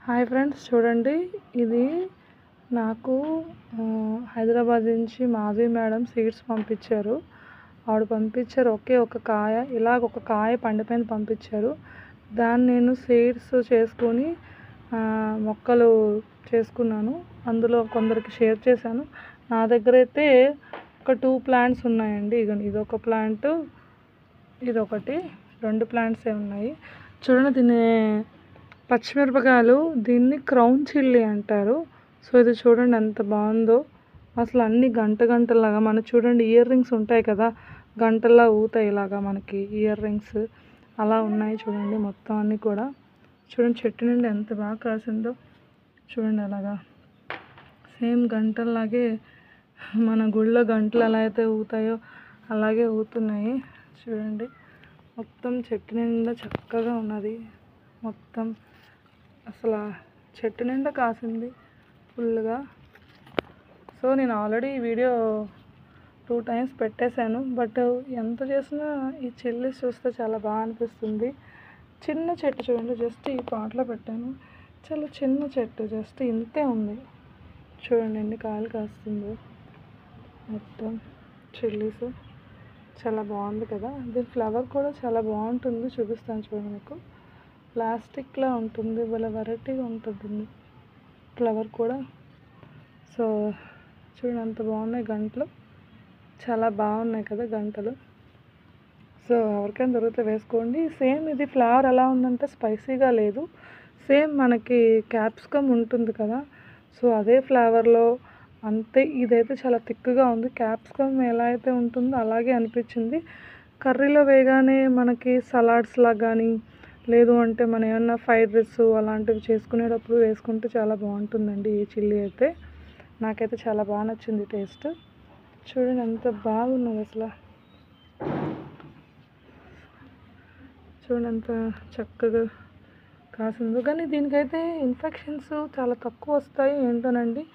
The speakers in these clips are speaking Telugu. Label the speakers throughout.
Speaker 1: హాయ్ ఫ్రెండ్స్, చూడండి. ఇది నాకు హైదరాబాద్ నుంచి మాధవి మేడం సీడ్స్ పంపించారు. ఆవిడ పంపించారు ఒకే ఒక కాయ, ఇలాగ ఒక కాయ పండిపోయింది పంపించారు. దాన్ని నేను సీడ్స్ చేసుకొని మొక్కలు చేసుకున్నాను. అందులో కొందరికి షేర్ చేశాను. నా దగ్గర అయితే ఒక 2 ప్లాంట్స్ ఉన్నాయండి. ఇదొక ప్లాంట్, ఇదొకటి, 2 ప్లాంట్సే ఉన్నాయి. చూడండి, దీన్ని పచ్చిమిరపకాయలు, దీన్ని క్రౌన్ చిల్లీ అంటారు. సో ఇది చూడండి ఎంత బాగుందో. అసలు అన్ని గంటలాగా మనకు చూడండి ఇయర్ రింగ్స్ ఉంటాయి కదా, గంటల్లా ఊతాయి ఇలాగా మనకి ఇయర్ రింగ్స్ అలా ఉన్నాయి. చూడండి మొత్తం అన్నీ కూడా చూడండి, చెట్టు నుండి ఎంత బాగా కాసిందో చూడండి. అలాగా సేమ్ గంటల్లాగే మన గుళ్ళో గంటలు ఎలా అయితే ఊతాయో అలాగే ఊతున్నాయి. చూడండి మొత్తం చెట్టు నిండా చక్కగా ఉన్నది. మొత్తం అసలు చెట్టు నిండా కాసింది ఫుల్గా. సో నేను ఆల్రెడీ ఈ వీడియో 2 టైమ్స్ పెట్టేశాను. బట్ ఎంత చేసినా ఈ చిల్లీస్ చూస్తే చాలా బాగా అనిపిస్తుంది. చిన్న చెట్టు చూడండి, జస్ట్ ఈ పాట్లో పెట్టాను. చాలా చిన్న చెట్టు, జస్ట్ ఇంతే ఉంది. చూడండి ఎన్ని కాయలు కాస్తుందో. మొత్తం చిల్లీస్ చాలా బాగుంది కదా. దీని ఫ్లవర్ కూడా చాలా బాగుంటుంది, చూపిస్తాను చూడండి మీకు. ప్లాస్టిక్లా ఉంటుంది, భలే వెరైటీగా ఉంటుంది ఫ్లవర్ కూడా. సో చూడండి ఎంత బాగున్నాయి గంటలు, చాలా బాగున్నాయి కదా గంటలు. సో ఎవరికైనా దొరికితే వేసుకోండి. సేమ్ ఇది ఫ్లవర్ ఎలా ఉందంటే స్పైసీగా లేదు, సేమ్ మనకి క్యాప్సికమ్ ఉంటుంది కదా, సో అదే ఫ్లేవర్లో అంతే. ఇదైతే చాలా థిక్గా ఉంది. క్యాప్సికమ్ ఎలా అయితే ఉంటుందో అలాగే అనిపించింది. కర్రీలో వేయగానే మనకి సలాడ్స్ లాగా కానీ, లేదు అంటే మనం ఏమన్నా ఫ్రైడ్ రైస్ అలాంటివి చేసుకునేటప్పుడు వేసుకుంటే చాలా బాగుంటుందండి ఈ చిల్లీ అయితే. నాకైతే చాలా బాగా నచ్చింది టేస్ట్. చూడండి ఎంత బాగున్నది అసలు. చూడండి ఎంత చక్కగా కాసిందో. కానీ దీనికైతే ఇన్ఫెక్షన్స్ చాలా తక్కువ వస్తాయి ఏంటోనండి.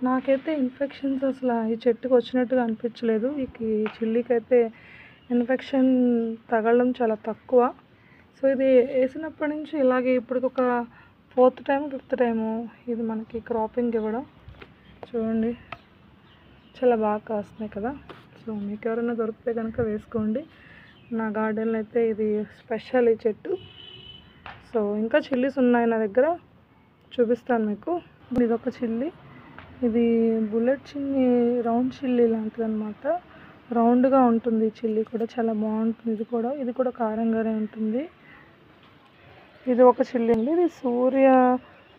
Speaker 1: నాకైతే ఇన్ఫెక్షన్స్ అసలు ఈ చెట్టుకు వచ్చినట్టుగా అనిపించలేదు. ఈ చిల్లీకి అయితే ఇన్ఫెక్షన్ తగలడం చాలా తక్కువ. సో ఇది వేసినప్పటి నుంచి ఇలాగే ఇప్పటికి ఒక 4th టైం 5th టైము ఇది మనకి క్రాపింగ్ ఇవ్వడం. చూడండి చాలా బాగా కాస్తున్నాయి కదా. సో మీకు ఎవరైనా దొరికితే కనుక వేసుకోండి. నా గార్డెన్లో అయితే ఇది స్పెషల్ ఈ చెట్టు. సో ఇంకా చిల్లీస్ ఉన్నాయి నా దగ్గర, చూపిస్తాను మీకు. ఇదొక చిల్లీ, ఇది బుల్లెట్ చిల్లీ, రౌండ్ చిల్లీ లాంటిది అనమాట. రౌండ్గా ఉంటుంది ఈ చిల్లీ కూడా, చాలా బాగుంటుంది. ఇది కూడా కారంగానే ఉంటుంది. ఇది ఒక చిల్లీ అండి, ఇది సూర్యకాంతాలు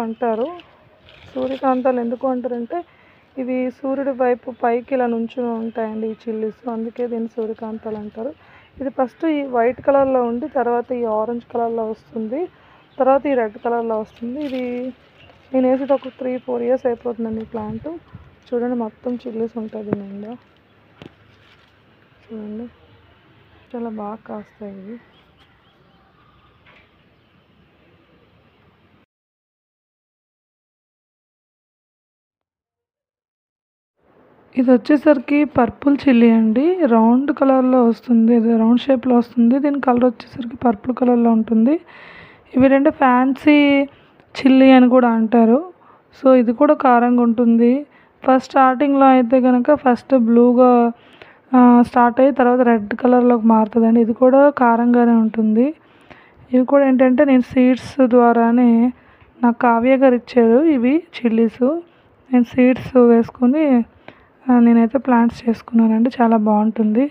Speaker 1: అంటారు. సూర్యకాంతాలు ఎందుకు అంటారంటే ఇవి సూర్యుడి వైపు పైకి ఇలా నుంచుని ఉంటాయండి ఈ చిల్లీస్, అందుకే దీన్ని సూర్యకాంతాలు అంటారు. ఇది ఫస్ట్ ఈ వైట్ కలర్లో ఉండి తర్వాత ఈ ఆరెంజ్ కలర్లో వస్తుంది, తర్వాత ఈ రెడ్ కలర్లో వస్తుంది. ఇది నేను వేసేది ఒక 3-4 ఇయర్స్ అయిపోతుందండి ఈ ప్లాంట్. చూడండి మొత్తం చిల్లీస్ ఉంటుంది నిండా. చూడండి చాలా బాగా కాస్తాయి ఇవి. ఇది వచ్చేసరికి పర్పుల్ చిల్లీ అండి, రౌండ్ కలర్లో వస్తుంది, ఇది రౌండ్ షేప్లో వస్తుంది. దీని కలర్ వచ్చేసరికి పర్పుల్ కలర్లో ఉంటుంది. ఇవి 2 ఫ్యాన్సీ చిల్లీ అని కూడా అంటారు. సో ఇది కూడా కారంగా ఉంటుంది. ఫస్ట్ స్టార్టింగ్లో అయితే కనుక ఫస్ట్ బ్లూగా స్టార్ట్ అయ్యి తర్వాత రెడ్ కలర్లోకి మారుతుందండి. ఇది కూడా కారంగానే ఉంటుంది. ఇవి కూడా ఏంటంటే నేను సీడ్స్ ద్వారానే నాకు కావ్య గారు ఇచ్చారు ఇవి చిల్లీస్. నేను సీడ్స్ వేసుకొని నేనైతే ప్లాంట్స్ చేసుకున్నానండి, చాలా బాగుంటుంది.